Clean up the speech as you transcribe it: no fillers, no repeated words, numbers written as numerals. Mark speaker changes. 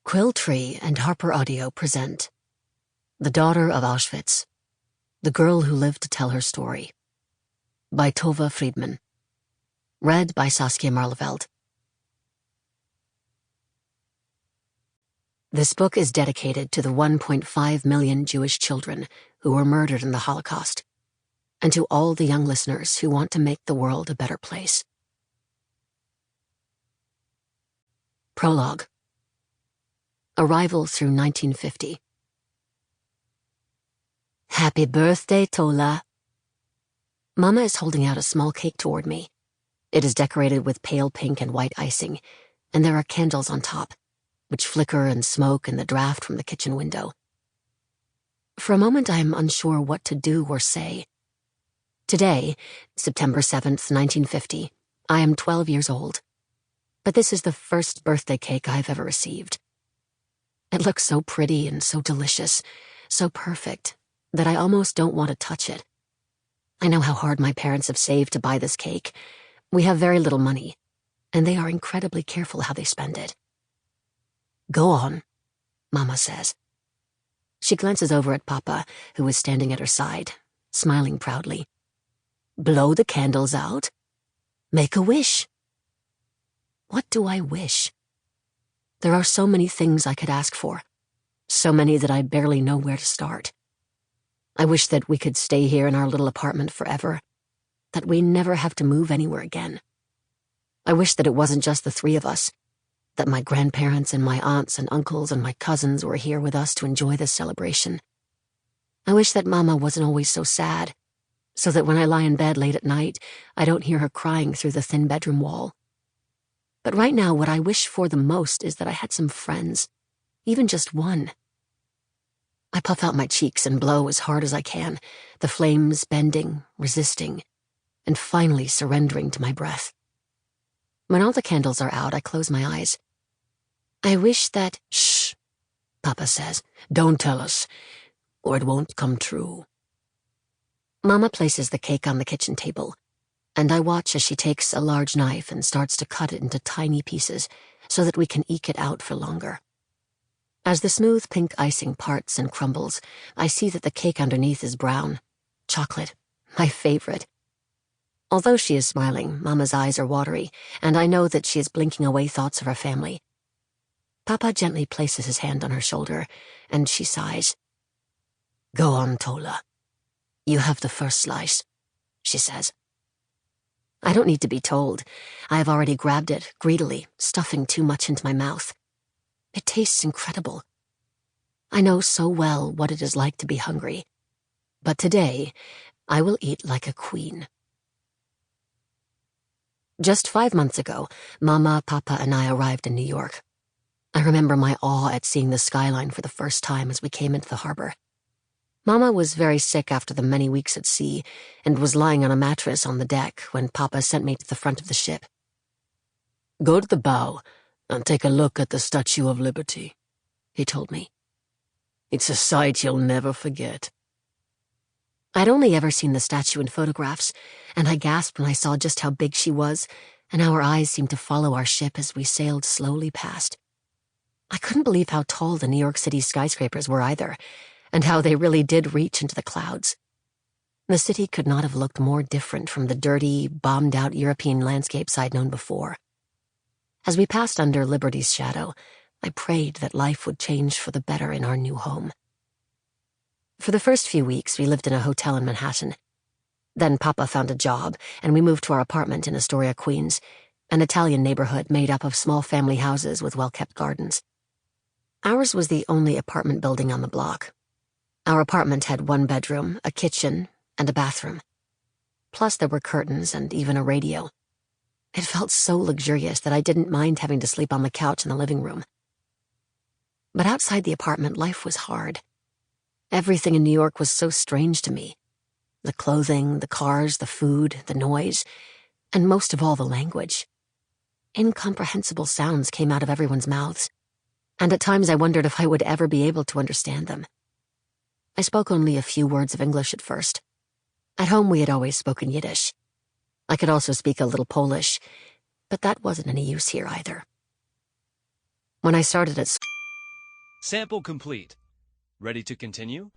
Speaker 1: Quilltree and Harper Audio present The Daughter of Auschwitz, The Girl Who Lived to Tell Her Story, by Tova Friedman. Read by Saskia Maarleveld. This book is dedicated to the 1.5 million Jewish children who were murdered in the Holocaust, and to all the young listeners who want to make the world a better place. Prologue. Arrival through 1950. Happy birthday, Tola. Mama is holding out a small cake toward me. It is decorated with pale pink and white icing, and there are candles on top, which flicker and smoke in the draft from the kitchen window. For a moment I am unsure what to do or say. Today, September 7th, 1950, I am 12 years old. But this is the first birthday cake I've ever received. It looks so pretty and so delicious, so perfect, that I almost don't want to touch it. I know how hard my parents have saved to buy this cake. We have very little money, and they are incredibly careful how they spend it. Go on, Mama says. She glances over at Papa, who is standing at her side, smiling proudly. Blow the candles out. Make a wish. What do I wish? There are so many things I could ask for, so many that I barely know where to start. I wish that we could stay here in our little apartment forever, that we never have to move anywhere again. I wish that it wasn't just the three of us, that my grandparents and my aunts and uncles and my cousins were here with us to enjoy this celebration. I wish that Mama wasn't always so sad, so that when I lie in bed late at night, I don't hear her crying through the thin bedroom wall. But right now, what I wish for the most is that I had some friends, even just one. I puff out my cheeks and blow as hard as I can, the flames bending, resisting, and finally surrendering to my breath. When all the candles are out, I close my eyes. I wish that— Shh, Papa says. Don't tell us, or it won't come true. Mama places the cake on the kitchen table, and I watch as she takes a large knife and starts to cut it into tiny pieces so that we can eke it out for longer. As the smooth pink icing parts and crumbles, I see that the cake underneath is brown. Chocolate, my favorite. Although she is smiling, Mama's eyes are watery, and I know that she is blinking away thoughts of her family. Papa gently places his hand on her shoulder, and she sighs. Go on, Tola. You have the first slice, she says. I don't need to be told. I have already grabbed it, greedily, stuffing too much into my mouth. It tastes incredible. I know so well what it is like to be hungry. But today, I will eat like a queen. Just 5 months ago, Mama, Papa, and I arrived in New York. I remember my awe at seeing the skyline for the first time as we came into the harbor. Mama was very sick after the many weeks at sea and was lying on a mattress on the deck when Papa sent me to the front of the ship. Go to the bow and take a look at the Statue of Liberty, he told me. It's a sight you'll never forget. I'd only ever seen the statue in photographs, and I gasped when I saw just how big she was and how her eyes seemed to follow our ship as we sailed slowly past. I couldn't believe how tall the New York City skyscrapers were either, and how they really did reach into the clouds. The city could not have looked more different from the dirty, bombed-out European landscapes I'd known before. As we passed under Liberty's shadow, I prayed that life would change for the better in our new home. For the first few weeks, we lived in a hotel in Manhattan. Then Papa found a job, and we moved to our apartment in Astoria, Queens, an Italian neighborhood made up of small family houses with well-kept gardens. Ours was the only apartment building on the block. Our apartment had 1 bedroom, a kitchen, and a bathroom. Plus there were curtains and even a radio. It felt so luxurious that I didn't mind having to sleep on the couch in the living room. But outside the apartment, life was hard. Everything in New York was so strange to me. The clothing, the cars, the food, the noise, and most of all the language. Incomprehensible sounds came out of everyone's mouths, and at times I wondered if I would ever be able to understand them. I spoke only a few words of English at first. At home we had always spoken Yiddish. I could also speak a little Polish, but that wasn't any use here either. When I started at school,
Speaker 2: Sample complete. Ready to continue?